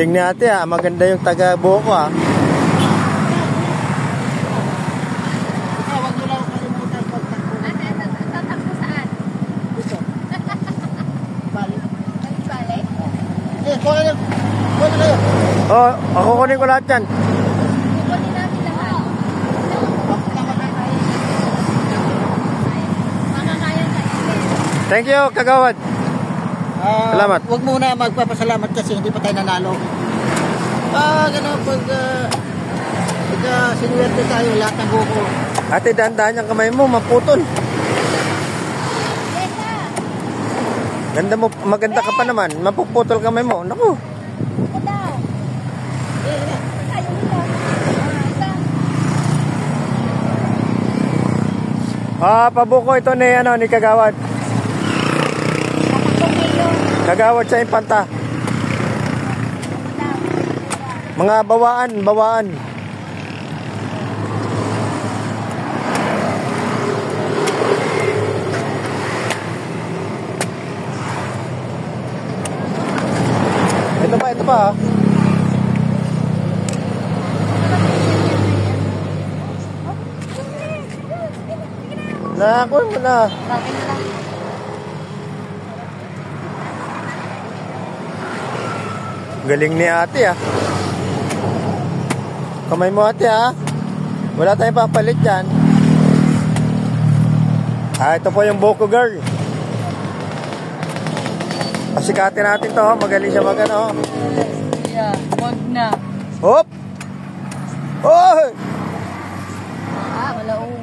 Galing ni ate ah. Maganda yung taga-buhok ko ah. Huwag mo lang kalimutan pagtakbo. Tatakbo saan? Dito. Bali. Nagbale? Eh, kuha na kayo. Oh, ako kunin ko lahat yan. Kukunin natin lahat. Makakaya ka isin. Thank you, kagawad. Salamat. Huwag muna magpapasalamat kasi hindi pa tayo nanalo. Pag sinuwerte tayo lahat ng buko. Ate, dahan-dahan yung kamay mo, maputol. Leka! Ganda mo, maganda ka pa naman. Mapuputol kamay mo. Naku. Ito daw. Ayaw nila. Pabuko ito ni, ni kagawad. Kagawad sa impanta. Mga bawaan. Ito pa. Nakuha mo na. Bakit na lang? Galing ni ate ah. Kamay mo ate ah. Wala tayong papalit dyan. Ito po yung buko girl. Pasikatin natin to. Magaling siya magano. Yeah, wag na. Hop! Oh! Malaog.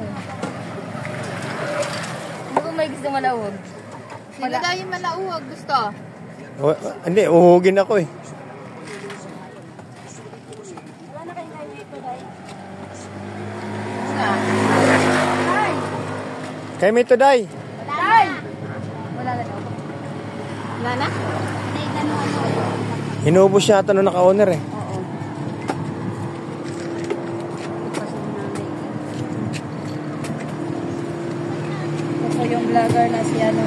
Hindi ko may gusto malaog. Sino daw yung malauwag gusto? Hindi, uhugin ako eh. Wala na kayong kaya ito, guys. Ay! Kay may today. Wala na. Wala na daw. Wala na? Hindi, ganun. Hinubos niya ito nung naka-owner eh. Oo. Ito yung vlogger na si ano.